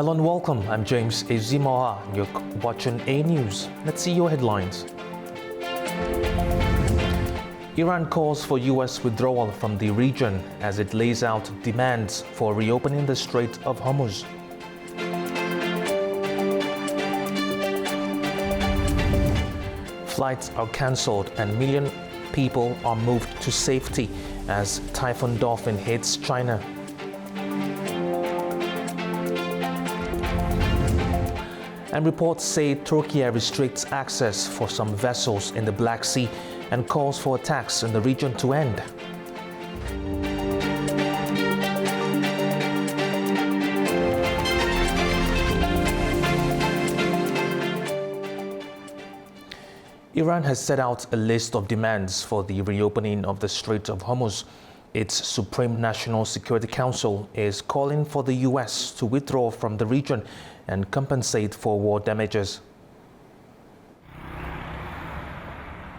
Hello and welcome. I'm James Ezimoha. You're watching A News. Let's see your headlines. Iran calls for U.S. withdrawal from the region as it lays out demands for reopening the Strait of Hormuz. Flights are cancelled and million people are moved to safety as Typhoon Dolphin hits China. And reports say Turkey restricts access for some vessels in the Black Sea and calls for attacks in the region to end. Iran has set out a list of demands for the reopening of the Strait of Hormuz. Its Supreme National Security Council is calling for the U.S. to withdraw from the region and compensate for war damages.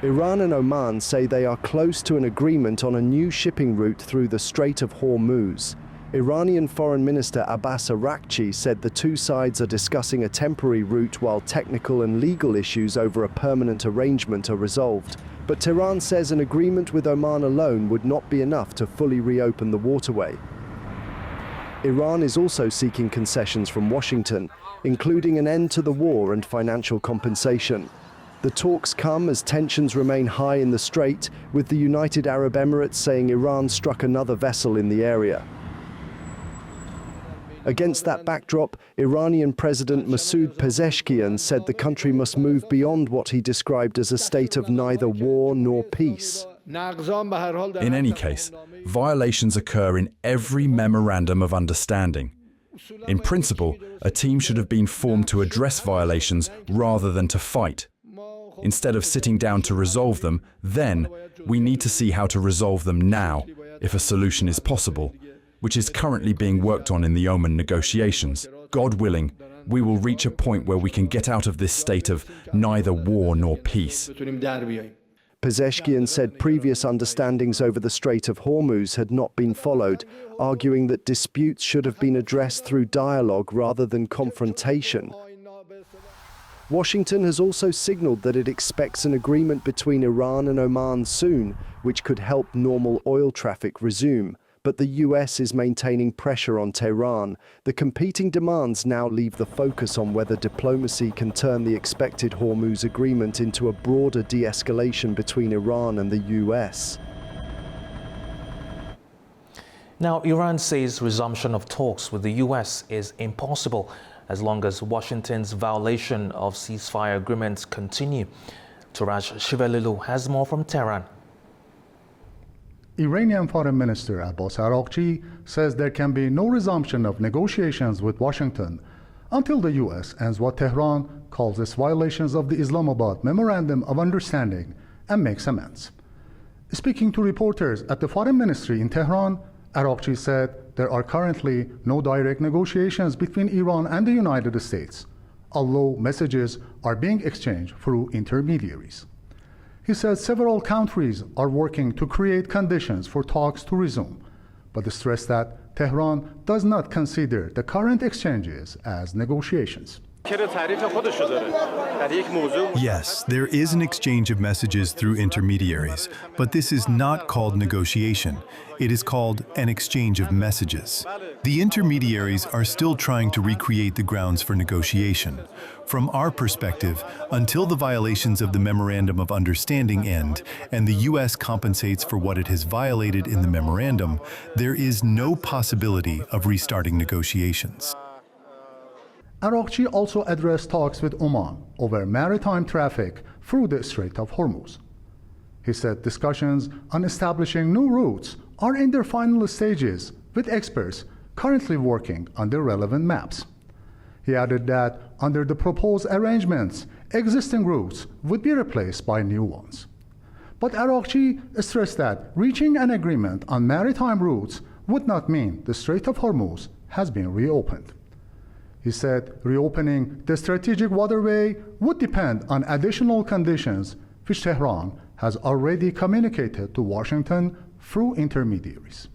Iran and Oman say they are close to an agreement on a new shipping route through the Strait of Hormuz. Iranian Foreign Minister Abbas Araghchi said the two sides are discussing a temporary route while technical and legal issues over a permanent arrangement are resolved. But Tehran says an agreement with Oman alone would not be enough to fully reopen the waterway. Iran is also seeking concessions from Washington, including an end to the war and financial compensation. The talks come as tensions remain high in the strait, with the United Arab Emirates saying Iran struck another vessel in the area. Against that backdrop, Iranian President Masoud Pezeshkian said the country must move beyond what he described as a state of neither war nor peace. In any case, violations occur in every memorandum of understanding. In principle, a team should have been formed to address violations rather than to fight. Instead of sitting down to resolve them, then we need to see how to resolve them now, if a solution is possible, which is currently being worked on in the Oman negotiations. God willing, we will reach a point where we can get out of this state of neither war nor peace. Pezeshkian said previous understandings over the Strait of Hormuz had not been followed, arguing that disputes should have been addressed through dialogue rather than confrontation. Washington has also signaled that it expects an agreement between Iran and Oman soon, which could help normal oil traffic resume. But the US is maintaining pressure on Tehran. The competing demands now leave the focus on whether diplomacy can turn the expected Hormuz agreement into a broader de-escalation between Iran and the US. Now, Iran says resumption of talks with the US is impossible as long as Washington's violation of ceasefire agreements continue. Turaj Shivelulu has more from Tehran. Iranian Foreign Minister Abbas Araghchi says there can be no resumption of negotiations with Washington until the U.S. ends what Tehran calls its violations of the Islamabad Memorandum of Understanding and makes amends. Speaking to reporters at the Foreign Ministry in Tehran, Araghchi said there are currently no direct negotiations between Iran and the United States, although messages are being exchanged through intermediaries. He said several countries are working to create conditions for talks to resume, but stressed that Tehran does not consider the current exchanges as negotiations. Yes, there is an exchange of messages through intermediaries, but this is not called negotiation. It is called an exchange of messages. The intermediaries are still trying to recreate the grounds for negotiation. From our perspective, until the violations of the Memorandum of Understanding end and the U.S. compensates for what it has violated in the memorandum, there is no possibility of restarting negotiations. Araghchi also addressed talks with Oman over maritime traffic through the Strait of Hormuz. He said discussions on establishing new routes are in their final stages, with experts currently working on the relevant maps. He added that under the proposed arrangements, existing routes would be replaced by new ones. But Araghchi stressed that reaching an agreement on maritime routes would not mean the Strait of Hormuz has been reopened. He said reopening the strategic waterway would depend on additional conditions which Tehran has already communicated to Washington through intermediaries.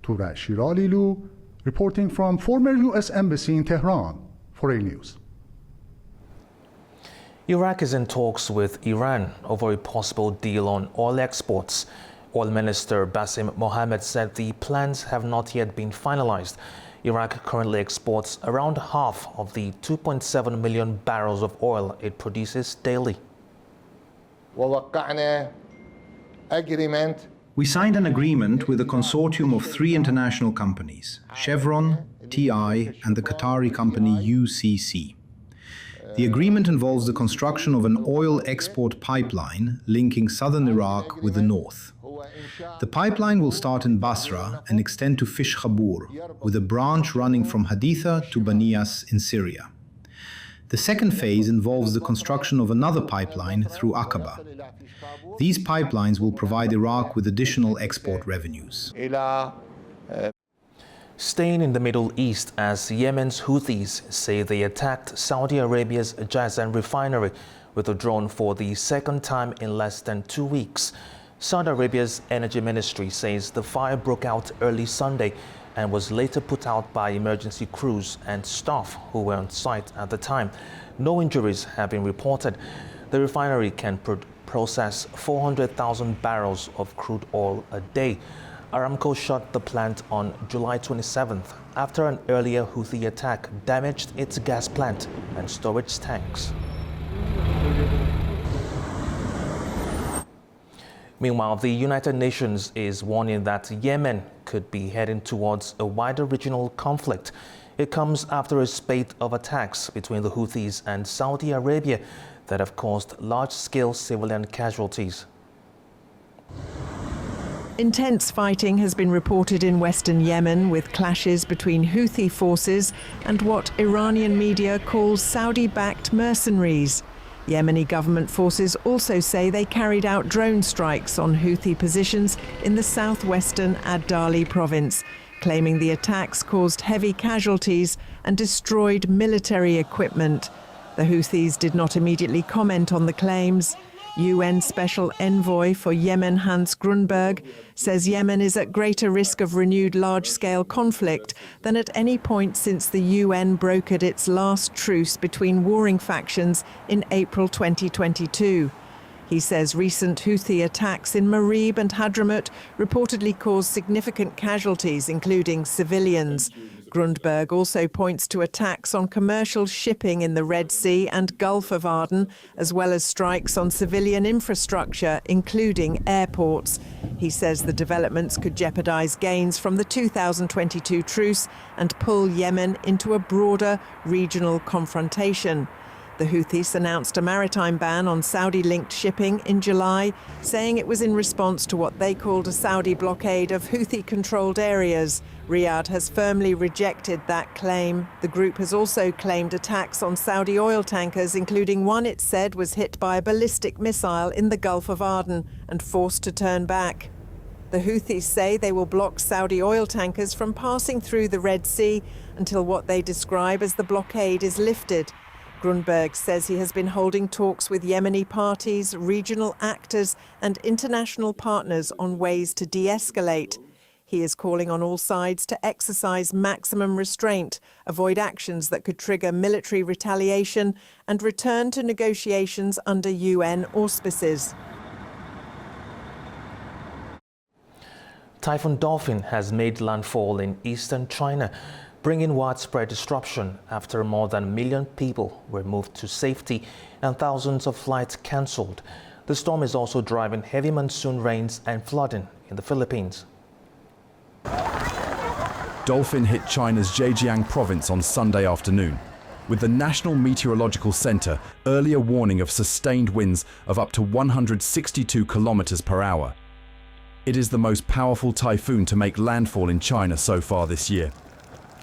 Turaj Shivelulu, Reporting from former U.S. Embassy in Tehran, for A News. Iraq is in talks with Iran over a possible deal on oil exports. Oil Minister Bassem Mohammed said the plans have not yet been finalized. Iraq currently exports around half of the 2.7 million barrels of oil it produces daily. We signed an agreement with a consortium of 3 international companies, Chevron, TI, and the Qatari company UCC. The agreement involves the construction of an oil export pipeline linking southern Iraq with the north. The pipeline will start in Basra and extend to Fish Khabur, with a branch running from Haditha to Banias in Syria. The second phase involves the construction of another pipeline through Aqaba. These pipelines will provide Iraq with additional export revenues. Staying in the Middle East, as Yemen's Houthis say they attacked Saudi Arabia's Jazan refinery with a drone for the second time in less than 2 weeks. Saudi Arabia's energy ministry says the fire broke out early Sunday and was later put out by emergency crews and staff who were on site at the time. No injuries have been reported. The refinery can process 400,000 barrels of crude oil a day. Aramco shut the plant on July 27th after an earlier Houthi attack damaged its gas plant and storage tanks. Meanwhile, the United Nations is warning that Yemen could be heading towards a wider regional conflict. It comes after a spate of attacks between the Houthis and Saudi Arabia that have caused large-scale civilian casualties. Intense fighting has been reported in western Yemen, with clashes between Houthi forces and what Iranian media calls Saudi-backed mercenaries. Yemeni government forces also say they carried out drone strikes on Houthi positions in the southwestern Ad-Dali province, claiming the attacks caused heavy casualties and destroyed military equipment. The Houthis did not immediately comment on the claims. UN Special Envoy for Yemen Hans Grundberg says Yemen is at greater risk of renewed large-scale conflict than at any point since the UN brokered its last truce between warring factions in April 2022. He says recent Houthi attacks in Marib and Hadramaut reportedly caused significant casualties, including civilians. Grundberg also points to attacks on commercial shipping in the Red Sea and Gulf of Aden, as well as strikes on civilian infrastructure, including airports. He says the developments could jeopardize gains from the 2022 truce and pull Yemen into a broader regional confrontation. The Houthis announced a maritime ban on Saudi-linked shipping in July, saying it was in response to what they called a Saudi blockade of Houthi-controlled areas. Riyadh has firmly rejected that claim. The group has also claimed attacks on Saudi oil tankers, including one it said was hit by a ballistic missile in the Gulf of Aden and forced to turn back. The Houthis say they will block Saudi oil tankers from passing through the Red Sea until what they describe as the blockade is lifted. Grundberg says he has been holding talks with Yemeni parties, regional actors and international partners on ways to de-escalate. He is calling on all sides to exercise maximum restraint, avoid actions that could trigger military retaliation and return to negotiations under UN auspices. Typhoon Dolphin has made landfall in eastern China, bringing widespread disruption after more than 1 million people were moved to safety and thousands of flights cancelled. The storm is also driving heavy monsoon rains and flooding in the Philippines. Dolphin hit China's Zhejiang province on Sunday afternoon, with the National Meteorological Center earlier warning of sustained winds of up to 162 kilometers per hour. It is the most powerful typhoon to make landfall in China so far this year.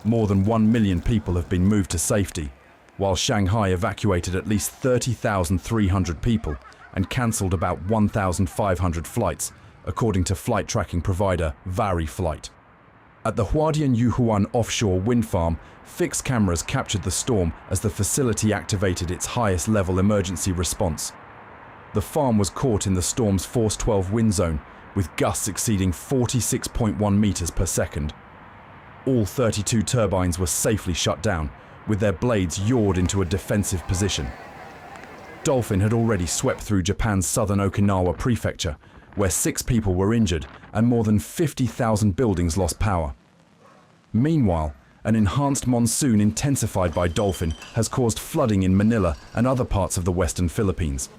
More than 1 million people have been moved to safety, while Shanghai evacuated at least 30,300 people and cancelled about 1,500 flights, according to flight tracking provider VariFlight. At the Huadian Yuhuan offshore wind farm, fixed cameras captured the storm as the facility activated its highest level emergency response. The farm was caught in the storm's force 12 wind zone, with gusts exceeding 46.1 meters per second. All 32 turbines were safely shut down, with their blades yawed into a defensive position. Dolphin had already swept through Japan's southern Okinawa prefecture, where 6 people were injured and more than 50,000 buildings lost power. Meanwhile, an enhanced monsoon intensified by Dolphin has caused flooding in Manila and other parts of the western Philippines.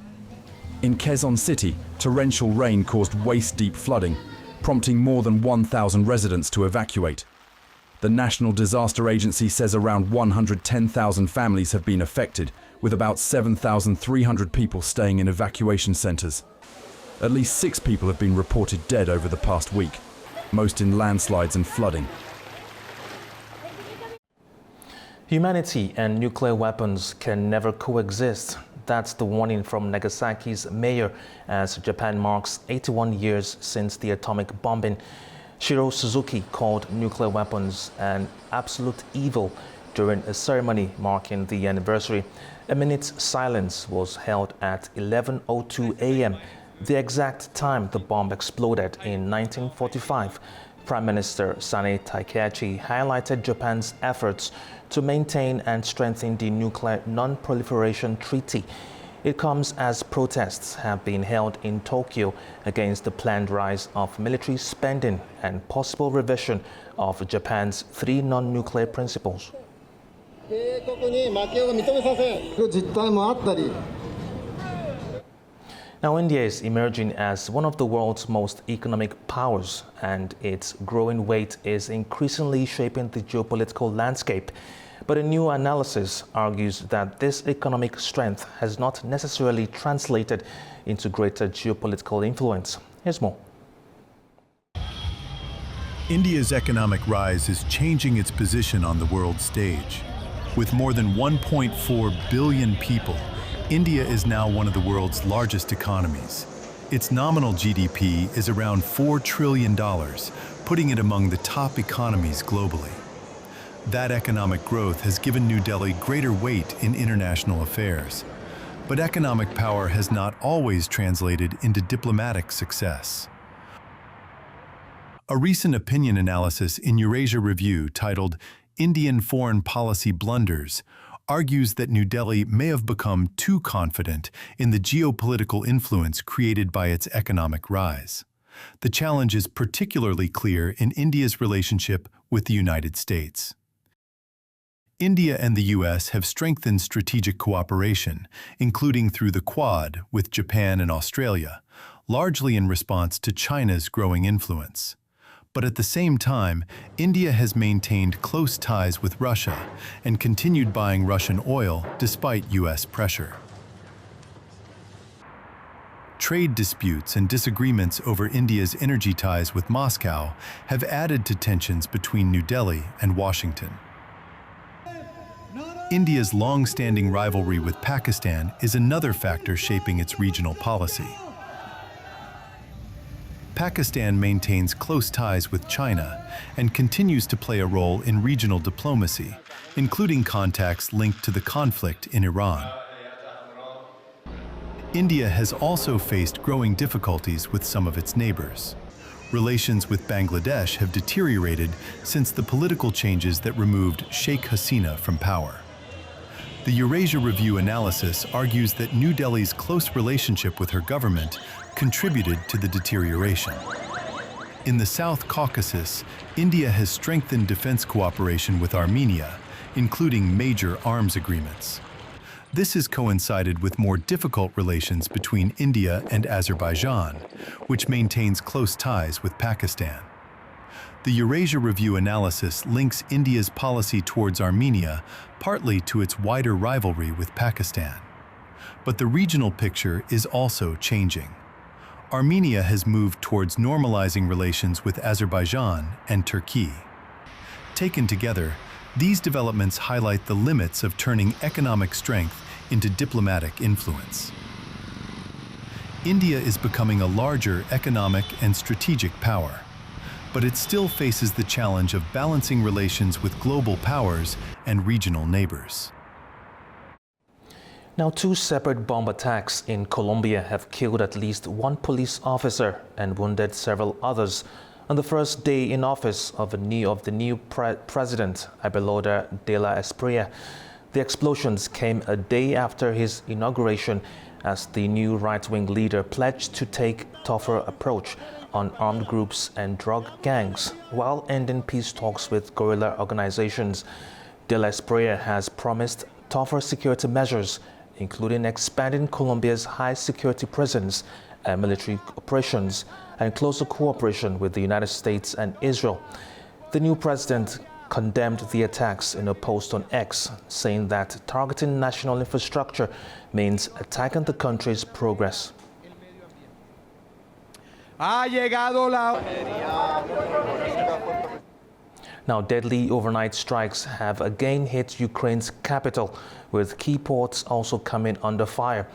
In Quezon City, torrential rain caused waist-deep flooding, prompting more than 1,000 residents to evacuate. The National Disaster Agency says around 110,000 families have been affected, with about 7,300 people staying in evacuation centers. At least 6 people have been reported dead over the past week, most in landslides and flooding. Humanity and nuclear weapons can never coexist. That's the warning from Nagasaki's mayor as Japan marks 81 years since the atomic bombing. Shiro Suzuki called nuclear weapons an absolute evil during a ceremony marking the anniversary. A minute's silence was held at 11:02 a.m., the exact time the bomb exploded in 1945. Prime Minister Sane Takaichi highlighted Japan's efforts to maintain and strengthen the Nuclear Non-Proliferation Treaty. It comes as protests have been held in Tokyo against the planned rise of military spending and possible revision of Japan's 3 non-nuclear principles. Now, India is emerging as one of the world's most economic powers, and its growing weight is increasingly shaping the geopolitical landscape. But a new analysis argues that this economic strength has not necessarily translated into greater geopolitical influence. Here's more. India's economic rise is changing its position on the world stage. With more than 1.4 billion people, India is now one of the world's largest economies. Its nominal GDP is around $4 trillion, putting it among the top economies globally. That economic growth has given New Delhi greater weight in international affairs. But economic power has not always translated into diplomatic success. A recent opinion analysis in Eurasia Review titled Indian Foreign Policy Blunders argues that New Delhi may have become too confident in the geopolitical influence created by its economic rise. The challenge is particularly clear in India's relationship with the United States. India and the U.S. have strengthened strategic cooperation, including through the Quad with Japan and Australia, largely in response to China's growing influence. But at the same time, India has maintained close ties with Russia and continued buying Russian oil despite U.S. pressure. Trade disputes and disagreements over India's energy ties with Moscow have added to tensions between New Delhi and Washington. India's long-standing rivalry with Pakistan is another factor shaping its regional policy. Pakistan maintains close ties with China and continues to play a role in regional diplomacy, including contacts linked to the conflict in Iran. India has also faced growing difficulties with some of its neighbors. Relations with Bangladesh have deteriorated since the political changes that removed Sheikh Hasina from power. The Eurasia Review analysis argues that New Delhi's close relationship with her government contributed to the deterioration. In the South Caucasus, India has strengthened defense cooperation with Armenia, including major arms agreements. This has coincided with more difficult relations between India and Azerbaijan, which maintains close ties with Pakistan. The Eurasia Review analysis links India's policy towards Armenia partly to its wider rivalry with Pakistan. But the regional picture is also changing. Armenia has moved towards normalizing relations with Azerbaijan and Turkey. Taken together, these developments highlight the limits of turning economic strength into diplomatic influence. India is becoming a larger economic and strategic power, but it still faces the challenge of balancing relations with global powers and regional neighbors. Now, 2 separate bomb attacks in Colombia have killed at least 1 police officer and wounded several others On the first day in office of the new president, Abelardo de la Espriella, the explosions came a day after his inauguration as the new right-wing leader pledged to take tougher approach on armed groups and drug gangs while ending peace talks with guerrilla organizations. De la Espriella has promised tougher security measures, including expanding Colombia's high-security prisons and military operations and closer cooperation with the United States and Israel. The new president condemned the attacks in a post on X, saying that targeting national infrastructure means attacking the country's progress. Now, deadly overnight strikes have again hit Ukraine's capital, with key ports also coming under fire.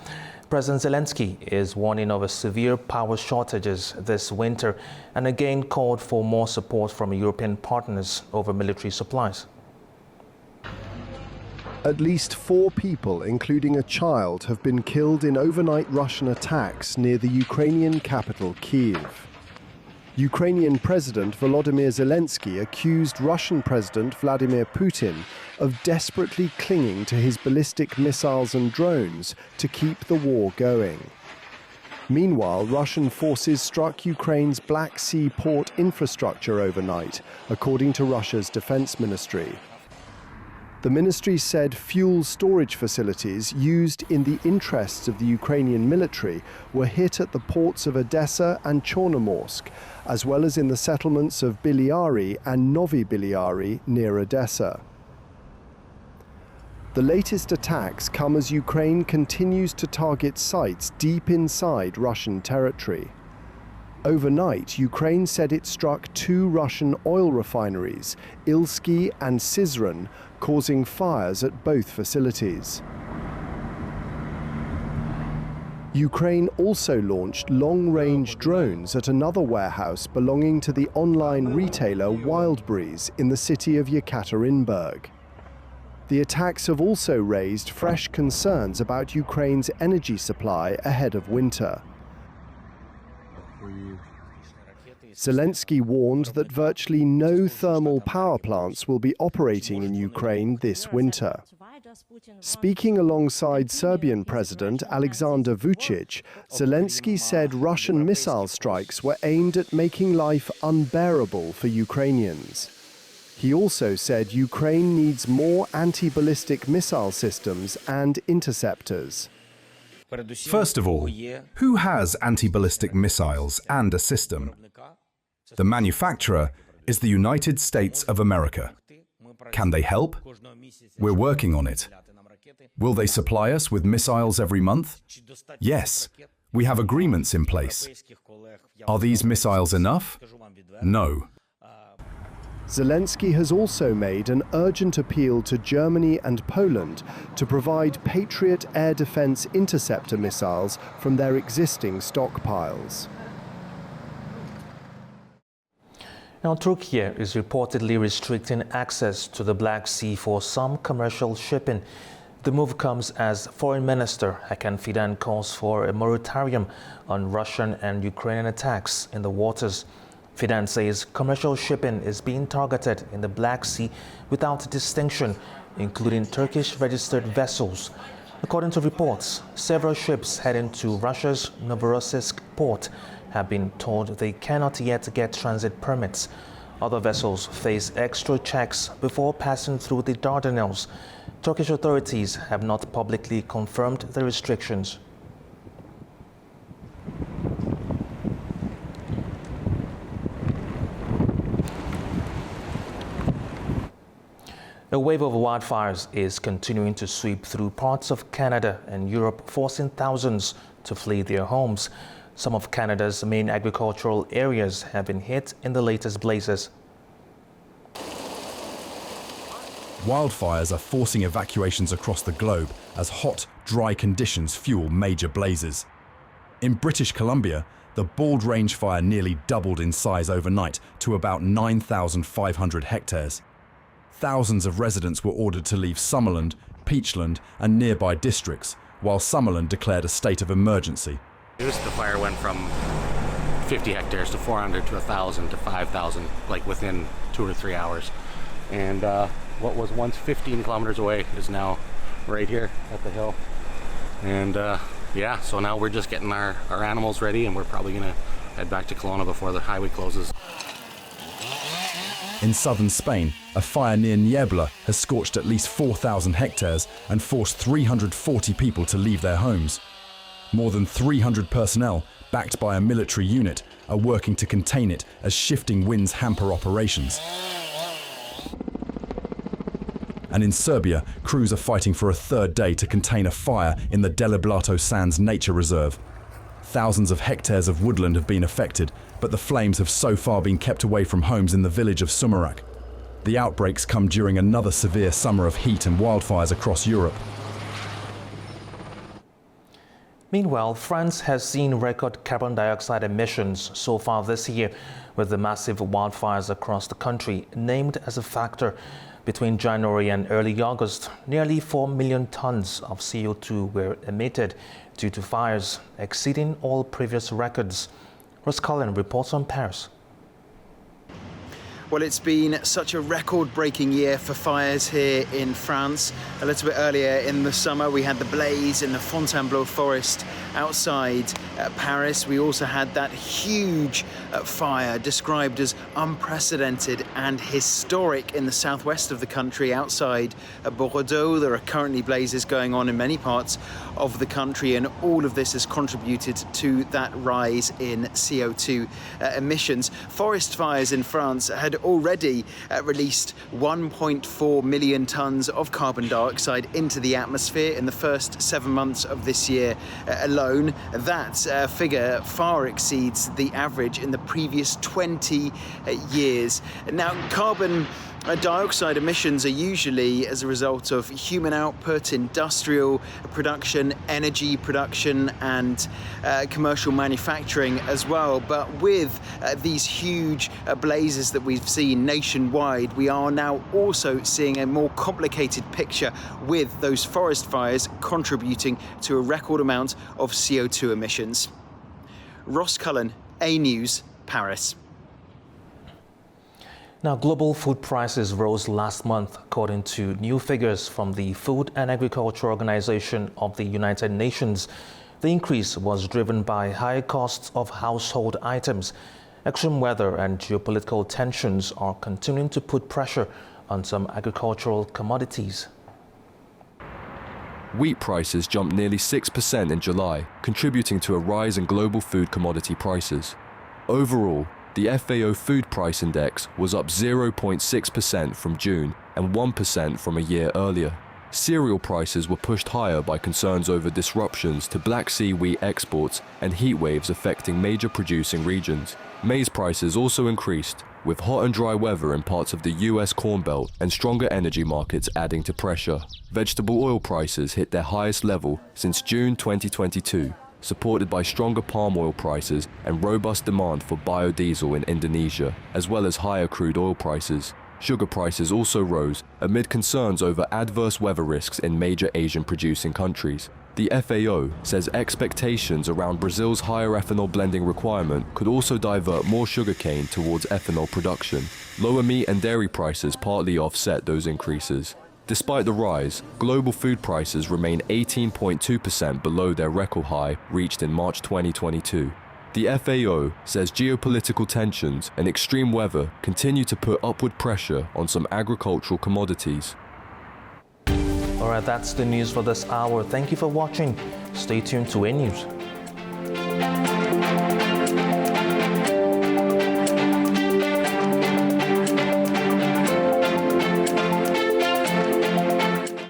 President Zelensky is warning of a severe power shortages this winter and again called for more support from European partners over military supplies. At least 4 people, including a child, have been killed in overnight Russian attacks near the Ukrainian capital, Kyiv. Ukrainian President Volodymyr Zelensky accused Russian President Vladimir Putin of desperately clinging to his ballistic missiles and drones to keep the war going. Meanwhile, Russian forces struck Ukraine's Black Sea port infrastructure overnight, according to Russia's defense ministry. The ministry said fuel storage facilities used in the interests of the Ukrainian military were hit at the ports of Odessa and Chornomorsk, as well as in the settlements of Biliari and Novi Biliari near Odessa. The latest attacks come as Ukraine continues to target sites deep inside Russian territory. Overnight, Ukraine said it struck 2 Russian oil refineries, Ilsky and Syzran, causing fires at both facilities. Ukraine also launched long-range drones at another warehouse belonging to the online retailer Wildberries in the city of Yekaterinburg. The attacks have also raised fresh concerns about Ukraine's energy supply ahead of winter. Zelensky warned that virtually no thermal power plants will be operating in Ukraine this winter. Speaking alongside Serbian President Alexander Vučić, Zelensky said Russian missile strikes were aimed at making life unbearable for Ukrainians. He also said Ukraine needs more anti-ballistic missile systems and interceptors. First of all, who has anti-ballistic missiles and a system? The manufacturer is the United States of America. Can they help? We're working on it. Will they supply us with missiles every month? Yes. We have agreements in place. Are these missiles enough? No. Zelensky has also made an urgent appeal to Germany and Poland to provide Patriot air defense interceptor missiles from their existing stockpiles. Now, Turkey is reportedly restricting access to the Black Sea for some commercial shipping. The move comes as Foreign Minister Hakan Fidan calls for a moratorium on Russian and Ukrainian attacks in the waters. Fidan says commercial shipping is being targeted in the Black Sea without distinction, including Turkish-registered vessels. According to reports, several ships heading to Russia's Novorossiysk port have been told they cannot yet get transit permits. Other vessels face extra checks before passing through the Dardanelles. Turkish authorities have not publicly confirmed the restrictions. A wave of wildfires is continuing to sweep through parts of Canada and Europe, forcing thousands to flee their homes. Some of Canada's main agricultural areas have been hit in the latest blazes. Wildfires are forcing evacuations across the globe as hot, dry conditions fuel major blazes. In British Columbia, the Bald Range fire nearly doubled in size overnight to about 9,500 hectares. Thousands of residents were ordered to leave Summerland, Peachland and nearby districts, while Summerland declared a state of emergency. The fire went from 50 hectares to 400 to 1,000 to 5,000, like within 2 or 3 hours. And what was once 15 kilometers away is now right here at the hill. And yeah, so now we're just getting our animals ready, and we're probably gonna head back to Kelowna before the highway closes. In southern Spain, a fire near Niebla has scorched at least 4,000 hectares and forced 340 people to leave their homes. More than 300 personnel, backed by a military unit, are working to contain it as shifting winds hamper operations. And in Serbia, crews are fighting for a third day to contain a fire in the Deliblato Sands Nature Reserve. Thousands of hectares of woodland have been affected, but the flames have so far been kept away from homes in the village of Sumarak. The outbreaks come during another severe summer of heat and wildfires across Europe. Meanwhile, France has seen record carbon dioxide emissions so far this year, with the massive wildfires across the country named as a factor. Between January and early August, nearly 4 million tons of CO2 were emitted due to fires, exceeding all previous records. Ross Cullen reports on Paris. Well, it's been such a record-breaking year for fires here in France. A little bit earlier in the summer, we had the blaze in the Fontainebleau forest outside Paris. We also had that huge fire described as unprecedented and historic in the southwest of the country outside Bordeaux. There are currently blazes going on in many parts of the country, and all of this has contributed to that rise in CO2 emissions. Forest fires in France had already released 1.4 million tons of carbon dioxide into the atmosphere in the first 7 months of this year alone. That figure far exceeds the average in the previous 20 years. Now, carbon dioxide emissions are usually as a result of human output, industrial production, energy production, and commercial manufacturing as well. But with these huge blazes that we've seen nationwide, we are now also seeing a more complicated picture with those forest fires contributing to a record amount of CO2 emissions. Ross Cullen, A News, Paris. Now, global food prices rose last month, according to new figures from the Food and Agriculture Organization of the United Nations. The increase was driven by high costs of household items. Extreme weather and geopolitical tensions are continuing to put pressure on some agricultural commodities. Wheat prices jumped nearly 6% in July, contributing to a rise in global food commodity prices. Overall, the FAO Food Price Index was up 0.6% from June and 1% from a year earlier. Cereal prices were pushed higher by concerns over disruptions to Black Sea wheat exports and heat waves affecting major producing regions. Maize prices also increased, with hot and dry weather in parts of the US Corn Belt and stronger energy markets adding to pressure. Vegetable oil prices hit their highest level since June 2022. Supported by stronger palm oil prices and robust demand for biodiesel in Indonesia, as well as higher crude oil prices. Sugar prices also rose amid concerns over adverse weather risks in major Asian producing countries. The FAO says expectations around Brazil's higher ethanol blending requirement could also divert more sugarcane towards ethanol production. Lower meat and dairy prices partly offset those increases. Despite the rise, global food prices remain 18.2% below their record high reached in March 2022. The FAO says geopolitical tensions and extreme weather continue to put upward pressure on some agricultural commodities. All right, that's the news for this hour. Thank you for watching. Stay tuned to A News.